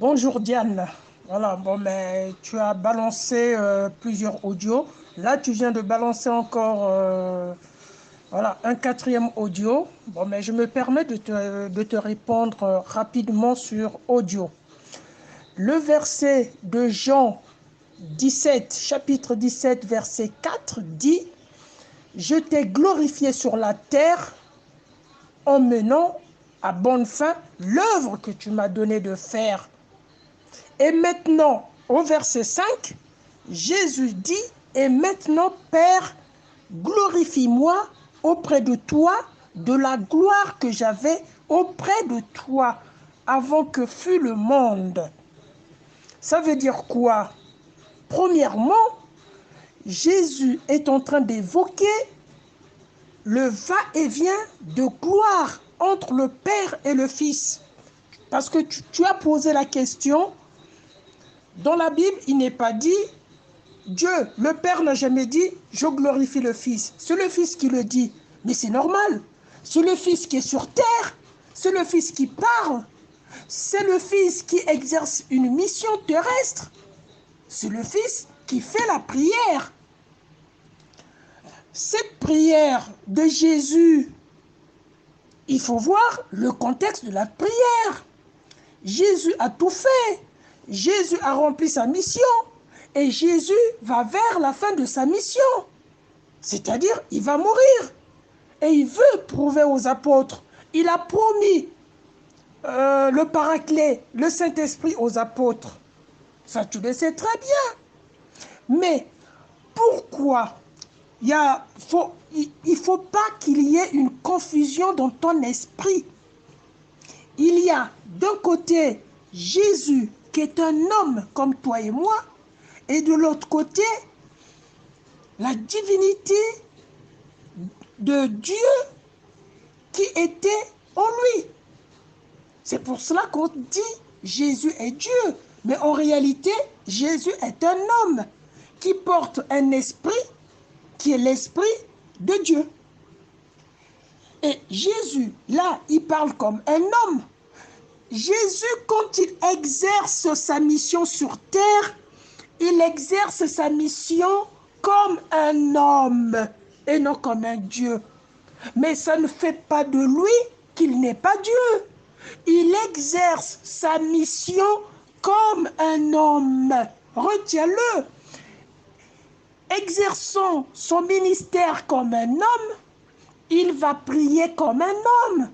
Bonjour Diane. Voilà, bon, mais tu as balancé plusieurs audios. Là, tu viens de balancer encore voilà, un quatrième audio. Bon, mais je me permets de te répondre rapidement sur audio. Le verset de Jean 17, chapitre 17, verset 4 dit « Je t'ai glorifié sur la terre en menant à bonne fin l'œuvre que tu m'as donné de faire. » Et maintenant, au verset 5, Jésus dit, « Et maintenant, Père, glorifie-moi auprès de toi de la gloire que j'avais auprès de toi avant que fût le monde. » Ça veut dire quoi? Premièrement, Jésus est en train d'évoquer le va-et-vient de gloire entre le Père et le Fils. Parce que tu as posé la question, dans la Bible, il n'est pas dit, Dieu, le Père n'a jamais dit, je glorifie le Fils. C'est le Fils qui le dit. Mais c'est normal. C'est le Fils qui est sur terre. C'est le Fils qui parle. C'est le Fils qui exerce une mission terrestre. C'est le Fils qui fait la prière. Cette prière de Jésus, il faut voir le contexte de la prière. Jésus a tout fait. Jésus a rempli sa mission. Et Jésus va vers la fin de sa mission. C'est-à-dire, il va mourir. Et il veut prouver aux apôtres. Il a promis le Paraclet, le Saint-Esprit aux apôtres. Ça, tu le sais très bien. Mais pourquoi il ne faut pas qu'il y ait une confusion dans ton esprit. Il y a d'un côté Jésus qui est un homme comme toi et moi, et de l'autre côté, la divinité de Dieu qui était en lui. C'est pour cela qu'on dit Jésus est Dieu. Mais en réalité, Jésus est un homme qui porte un esprit qui est l'esprit de Dieu. Et Jésus, là, il parle comme un homme. Jésus, quand il exerce sa mission sur terre, il exerce sa mission comme un homme et non comme un Dieu. Mais ça ne fait pas de lui qu'il n'est pas Dieu. Il exerce sa mission comme un homme. Retiens-le. Exerçant son ministère comme un homme, il va prier comme un homme.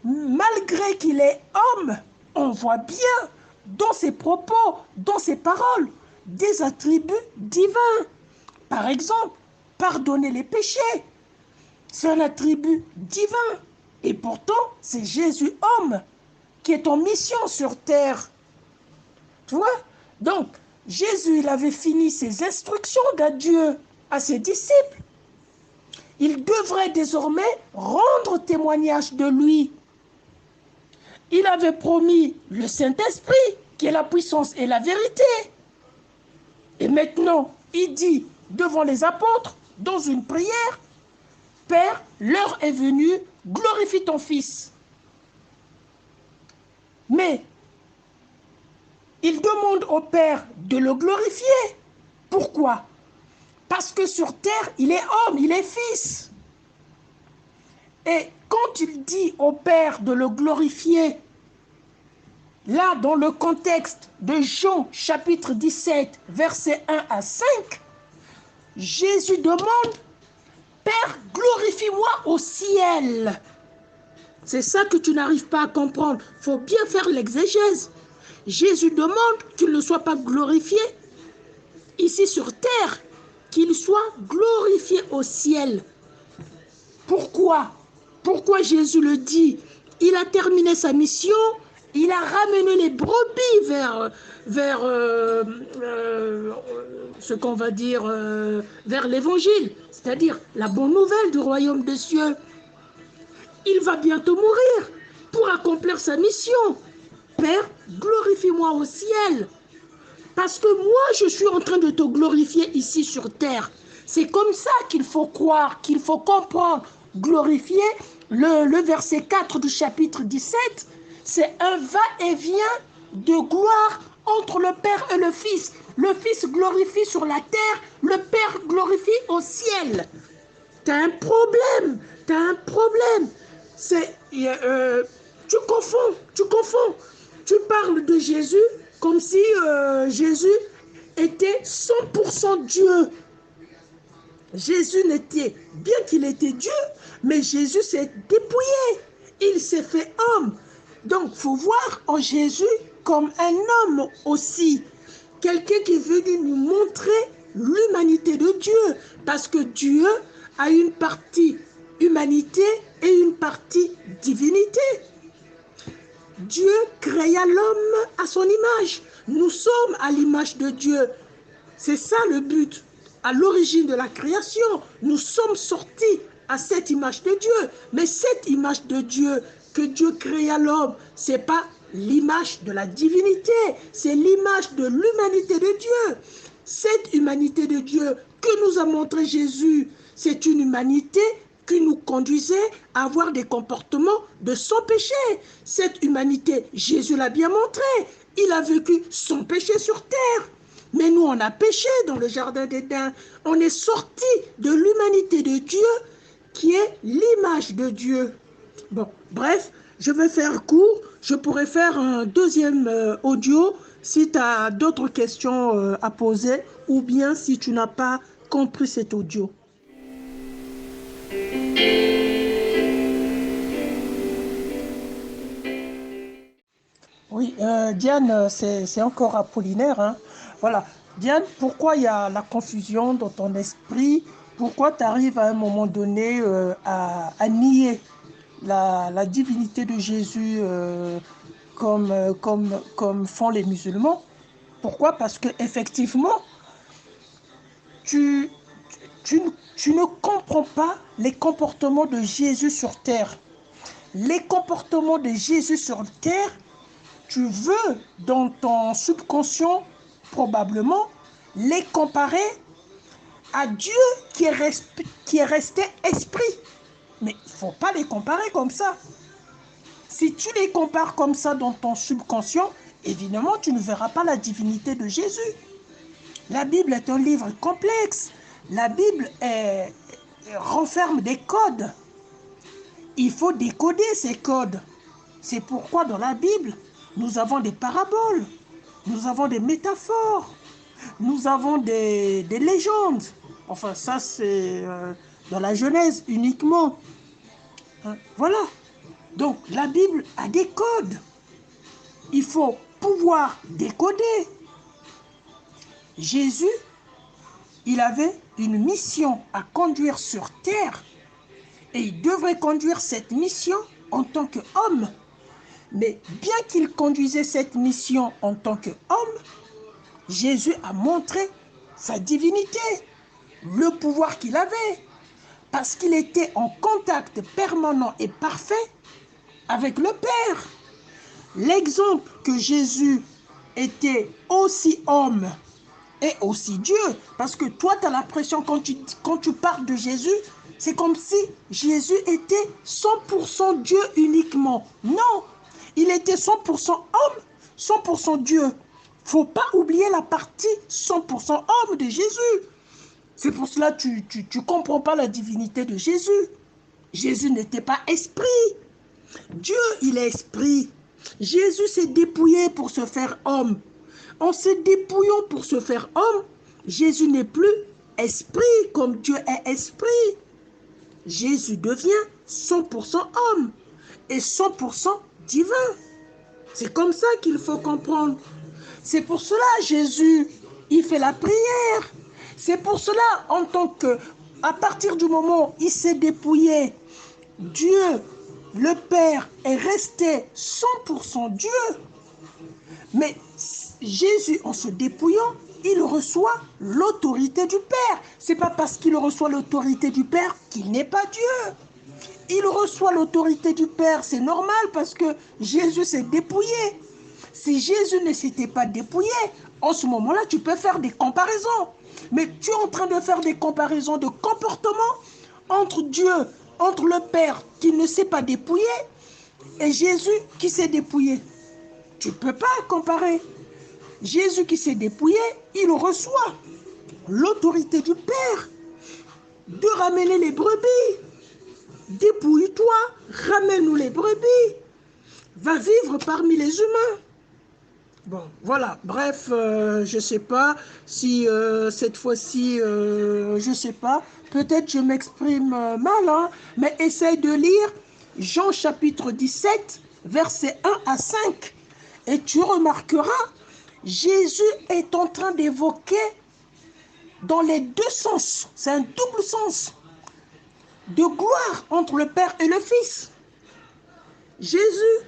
Malgré qu'il est homme, on voit bien dans ses propos, dans ses paroles, des attributs divins. Par exemple, pardonner les péchés, c'est un attribut divin. Et pourtant, c'est Jésus homme qui est en mission sur terre. Tu vois? Donc, Jésus, il avait fini ses instructions d'adieu à ses disciples. Il devrait désormais rendre témoignage de lui. Il avait promis le Saint-Esprit, qui est la puissance et la vérité. Et maintenant, il dit devant les apôtres, dans une prière, « Père, l'heure est venue, glorifie ton Fils. » Mais il demande au Père de le glorifier. Pourquoi? Parce que sur terre, il est homme, il est fils. Et quand il dit au Père de le glorifier, là, dans le contexte de Jean, chapitre 17, versets 1 à 5, Jésus demande, « Père, glorifie-moi au ciel. » C'est ça que tu n'arrives pas à comprendre. Il faut bien faire l'exégèse. Jésus demande qu'il ne soit pas glorifié ici sur terre, qu'il soit glorifié au ciel. Pourquoi? Pourquoi Jésus le dit? Il a terminé sa mission, il a ramené les brebis vers ce qu'on va dire, vers l'évangile, c'est-à-dire la bonne nouvelle du royaume des cieux. Il va bientôt mourir pour accomplir sa mission. Père, glorifie-moi au ciel. Parce que moi, je suis en train de te glorifier ici sur terre. C'est comme ça qu'il faut croire, qu'il faut comprendre. Glorifier, le verset 4 du chapitre 17, c'est un va-et-vient de gloire entre le Père et le Fils. Le Fils glorifie sur la terre, le Père glorifie au ciel. Tu as un problème, tu as un problème. Tu confonds. Tu parles de Jésus comme si Jésus était 100% Dieu. Jésus n'était, bien qu'il était Dieu, mais Jésus s'est dépouillé. Il s'est fait homme. Donc, il faut voir en Jésus comme un homme aussi. Quelqu'un qui est venu nous montrer l'humanité de Dieu. Parce que Dieu a une partie humanité et une partie divinité. Dieu créa l'homme à son image. Nous sommes à l'image de Dieu. C'est ça le but. À l'origine de la création, nous sommes sortis à cette image de Dieu. Mais cette image de Dieu que Dieu créa l'homme, ce n'est pas l'image de la divinité, c'est l'image de l'humanité de Dieu. Cette humanité de Dieu que nous a montré Jésus, c'est une humanité qui nous conduisait à avoir des comportements de sans péché. Cette humanité, Jésus l'a bien montré. Il a vécu sans péché sur terre. Mais nous, on a péché dans le jardin d'Éden. On est sorti de l'humanité de Dieu qui est l'image de Dieu. Bon, bref, je vais faire court. Je pourrais faire un deuxième audio si tu as d'autres questions à poser ou bien si tu n'as pas compris cet audio. Oui, Diane, c'est encore Apollinaire, hein. Voilà. Diane, pourquoi il y a la confusion dans ton esprit? Pourquoi tu arrives à un moment donné à nier la divinité de Jésus comme font les musulmans? Pourquoi? Parce qu'effectivement, tu ne comprends pas les comportements de Jésus sur terre. Les comportements de Jésus sur terre, tu veux, dans ton subconscient, probablement, les comparer à Dieu qui est resté esprit. Mais il ne faut pas les comparer comme ça. Si tu les compares comme ça dans ton subconscient, évidemment, tu ne verras pas la divinité de Jésus. La Bible est un livre complexe. La Bible renferme des codes. Il faut décoder ces codes. C'est pourquoi dans la Bible, nous avons des paraboles, nous avons des métaphores, nous avons des légendes. Enfin, ça, c'est dans la Genèse uniquement. Hein, voilà. Donc, la Bible a des codes. Il faut pouvoir décoder. Jésus, il avait une mission à conduire sur terre. Et il devrait conduire cette mission en tant qu'homme. Mais bien qu'il conduisait cette mission en tant qu'homme, Jésus a montré sa divinité, le pouvoir qu'il avait, parce qu'il était en contact permanent et parfait avec le Père. L'exemple que Jésus était aussi homme et aussi Dieu, parce que toi, tu as l'impression quand tu parles de Jésus, c'est comme si Jésus était 100% Dieu uniquement. Non, il était 100% homme, 100% Dieu. Il ne faut pas oublier la partie 100% homme de Jésus. C'est pour cela que tu ne comprends pas la divinité de Jésus. Jésus n'était pas esprit. Dieu, il est esprit. Jésus s'est dépouillé pour se faire homme. En se dépouillant pour se faire homme, Jésus n'est plus esprit comme Dieu est esprit. Jésus devient 100% homme et 100% divin. C'est comme ça qu'il faut comprendre. C'est pour cela Jésus, il fait la prière. C'est pour cela, à partir du moment où il s'est dépouillé, Dieu, le Père, est resté 100% Dieu. Mais Jésus, en se dépouillant, il reçoit l'autorité du Père. Ce n'est pas parce qu'il reçoit l'autorité du Père qu'il n'est pas Dieu. Il reçoit l'autorité du Père, c'est normal parce que Jésus s'est dépouillé. Si Jésus ne s'était pas dépouillé, en ce moment-là, tu peux faire des comparaisons. Mais tu es en train de faire des comparaisons de comportement entre Dieu, entre le Père qui ne s'est pas dépouillé et Jésus qui s'est dépouillé. Tu ne peux pas comparer. Jésus qui s'est dépouillé, il reçoit l'autorité du Père de ramener les brebis. Dépouille-toi, ramène-nous les brebis. Va vivre parmi les humains. Bon, voilà. Bref, je ne sais pas si cette fois-ci, je ne sais pas. Peut-être je m'exprime mal, hein, mais essaye de lire Jean chapitre 17, versets 1 à 5. Et tu remarqueras, Jésus est en train d'évoquer dans les deux sens. C'est un double sens de gloire entre le Père et le Fils. Jésus,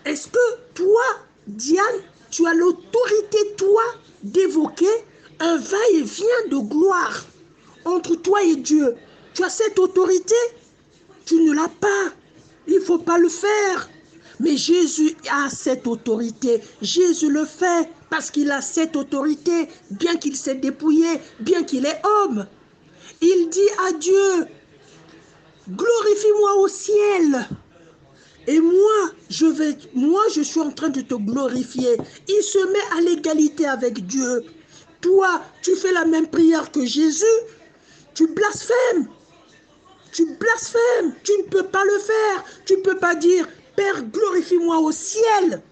est-ce que toi, Diane, tu as l'autorité, toi, d'évoquer un va-et-vient de gloire entre toi et Dieu? Tu as cette autorité? Tu ne l'as pas. Il ne faut pas le faire. Mais Jésus a cette autorité. Jésus le fait parce qu'il a cette autorité, bien qu'il s'est dépouillé, bien qu'il est homme. Il dit à Dieu, glorifie-moi au ciel. Et moi, je suis en train de te glorifier. Il se met à l'égalité avec Dieu. Toi, tu fais la même prière que Jésus. Tu blasphèmes. Tu blasphèmes. Tu ne peux pas le faire. Tu ne peux pas dire, Père, glorifie-moi au ciel.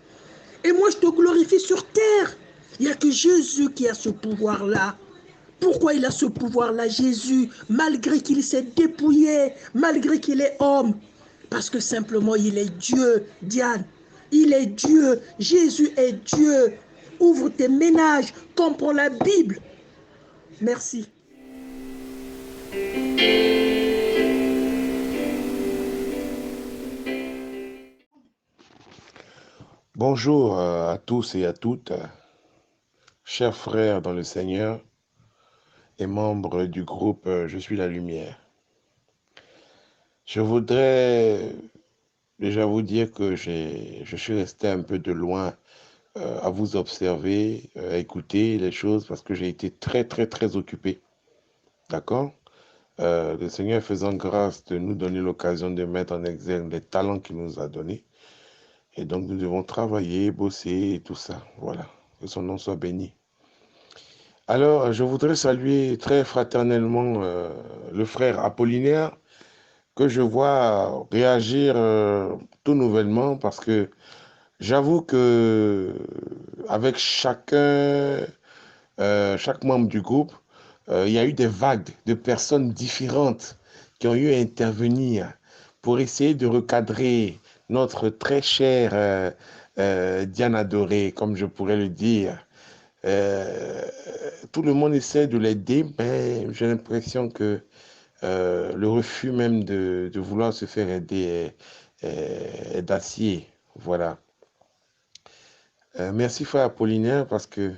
Et moi, je te glorifie sur terre. Il n'y a que Jésus qui a ce pouvoir-là. Pourquoi il a ce pouvoir-là, Jésus, malgré qu'il s'est dépouillé, malgré qu'il est homme? Parce que simplement, il est Dieu, Diane. Il est Dieu. Jésus est Dieu. Ouvre tes ménages, comprends la Bible. Merci. Bonjour à tous et à toutes, chers frères dans le Seigneur et membres du groupe Je suis la lumière. Je voudrais déjà vous dire que je suis resté un peu de loin à vous observer, à écouter les choses parce que j'ai été très occupé. D'accord? Le Seigneur faisant grâce de nous donner l'occasion de mettre en exergue les talents qu'il nous a donnés. Et donc, nous devons travailler, bosser et tout ça. Voilà. Que son nom soit béni. Alors, je voudrais saluer très fraternellement le frère Apollinaire que je vois réagir tout nouvellement parce que j'avoue que avec chaque membre du groupe, il y a eu des vagues de personnes différentes qui ont eu à intervenir pour essayer de recadrer notre très chère Diane Doré, comme je pourrais le dire. Tout le monde essaie de l'aider, mais j'ai l'impression que le refus même de vouloir se faire aider est d'acier. Voilà. Merci frère Apollinaire parce que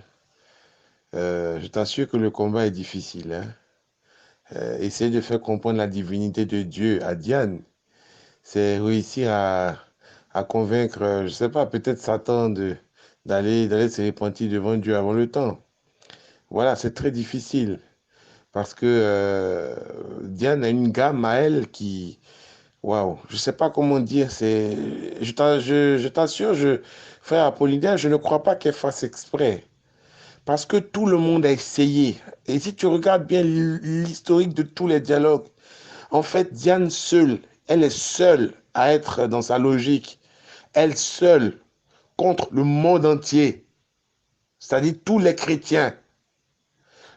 je t'assure que le combat est difficile. Hein. Essayer de faire comprendre la divinité de Dieu à Diane, c'est réussir à convaincre, je ne sais pas, peut-être Satan d'aller se repentir devant Dieu avant le temps. Voilà, c'est très difficile parce que Diane a une gamme à elle qui, waouh, je ne sais pas comment dire, je t'assure, frère Apollinaire, je ne crois pas qu'elle fasse exprès parce que tout le monde a essayé. Et si tu regardes bien l'historique de tous les dialogues, en fait, Diane seule, elle est seule à être dans sa logique, elle seule contre le monde entier, c'est-à-dire tous les chrétiens.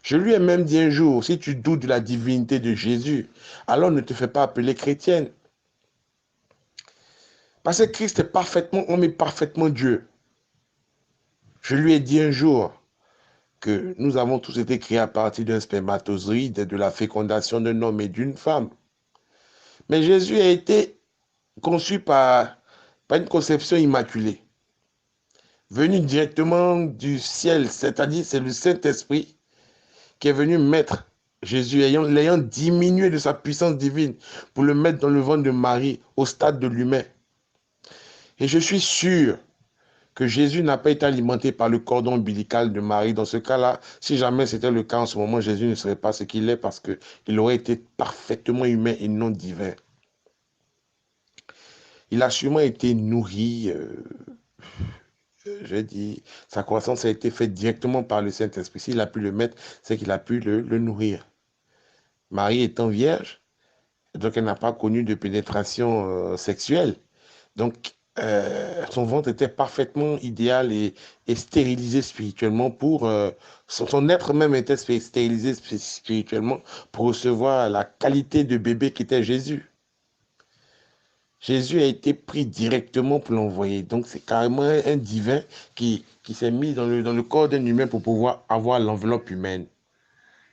Je lui ai même dit un jour, si tu doutes de la divinité de Jésus, alors ne te fais pas appeler chrétienne. Parce que Christ est parfaitement homme et parfaitement Dieu. Je lui ai dit un jour que nous avons tous été créés à partir d'un spermatozoïde, de la fécondation d'un homme et d'une femme. Mais Jésus a été conçu par une conception immaculée, venu directement du ciel, c'est-à-dire c'est le Saint-Esprit qui est venu mettre Jésus, l'ayant diminué de sa puissance divine pour le mettre dans le ventre de Marie au stade de l'humain. Et je suis sûr que Jésus n'a pas été alimenté par le cordon ombilical de Marie. Dans ce cas-là, si jamais c'était le cas en ce moment, Jésus ne serait pas ce qu'il est parce qu'il aurait été parfaitement humain et non divin. Il a sûrement été nourri Je dis, sa croissance a été faite directement par le Saint-Esprit. S'il a pu le mettre, c'est qu'il a pu le nourrir. Marie étant vierge, donc elle n'a pas connu de pénétration sexuelle. Donc, son ventre était parfaitement idéal et stérilisé spirituellement pour... son être même était stérilisé spirituellement pour recevoir la qualité de bébé qu'était Jésus. Jésus a été pris directement pour l'envoyer. Donc, c'est carrément un divin qui s'est mis dans le corps d'un humain pour pouvoir avoir l'enveloppe humaine.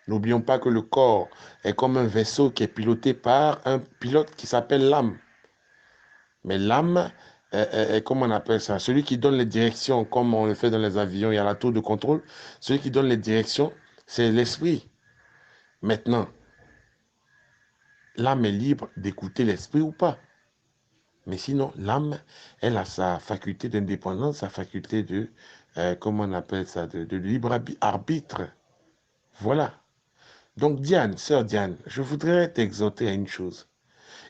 N'oublions pas que le corps est comme un vaisseau qui est piloté par un pilote qui s'appelle l'âme. Mais l'âme, comment on appelle ça? Celui qui donne les directions, comme on le fait dans les avions, il y a la tour de contrôle. Celui qui donne les directions, c'est l'esprit. Maintenant, l'âme est libre d'écouter l'esprit ou pas. Mais sinon, l'âme, elle a sa faculté d'indépendance, sa faculté de, comment on appelle ça, de libre arbitre. Voilà. Donc Diane, sœur Diane, je voudrais t'exhorter à une chose.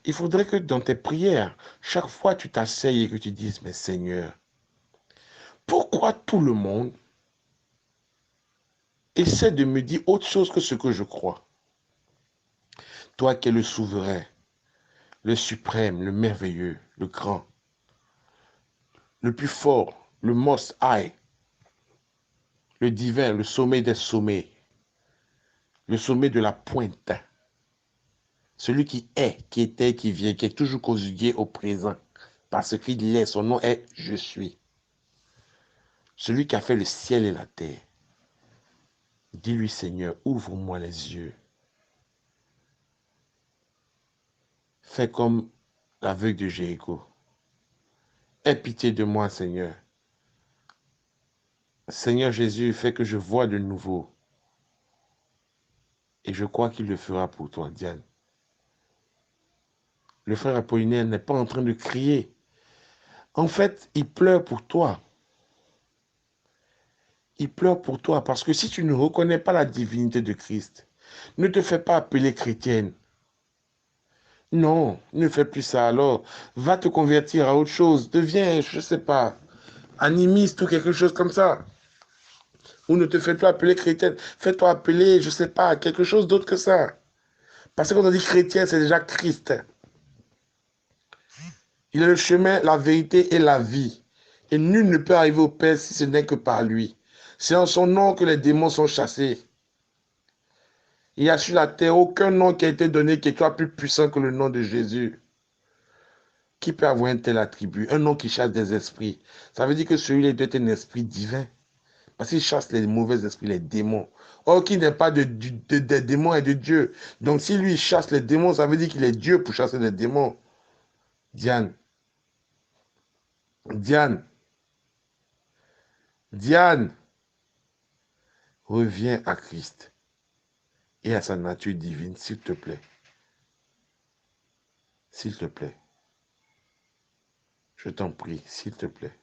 Il faudrait que dans tes prières, chaque fois tu t'asseyes et que tu dises, mais Seigneur, pourquoi tout le monde essaie de me dire autre chose que ce que je crois? Toi qui es le souverain, le suprême, le merveilleux, le grand, le plus fort, le most high, le divin, le sommet des sommets, le sommet de la pointe, celui qui est, qui était, qui vient, qui est toujours conjugué au présent, parce qu'il est, son nom est je suis. Celui qui a fait le ciel et la terre. Dis-lui, Seigneur, ouvre-moi les yeux. Fais comme l'aveugle de Jéricho. Aie pitié de moi, Seigneur. Seigneur Jésus, fais que je voie de nouveau. Et je crois qu'il le fera pour toi, Diane. Le frère Apollinaire n'est pas en train de crier. En fait, il pleure pour toi. Il pleure pour toi parce que si tu ne reconnais pas la divinité de Christ, ne te fais pas appeler chrétienne. Non, ne fais plus ça alors. Va te convertir à autre chose. Deviens, je ne sais pas, animiste ou quelque chose comme ça. Ou ne te fais plus appeler chrétienne. Fais-toi appeler, je ne sais pas, quelque chose d'autre que ça. Parce que quand on dit chrétien, c'est déjà Christ. Il est le chemin, la vérité et la vie. Et nul ne peut arriver au Père si ce n'est que par lui. C'est en son nom que les démons sont chassés. Il n'y a sur la terre aucun nom qui a été donné qui soit plus puissant que le nom de Jésus. Qui peut avoir un tel attribut? Un nom qui chasse des esprits. Ça veut dire que celui-là doit être un esprit divin. Parce qu'il chasse les mauvais esprits, les démons. Or, qui n'est pas des démons et de Dieu. Donc, si lui chasse les démons, ça veut dire qu'il est Dieu pour chasser les démons. Diane. Diane. Diane. Reviens à Christ et à sa nature divine, s'il te plaît. S'il te plaît. Je t'en prie, s'il te plaît.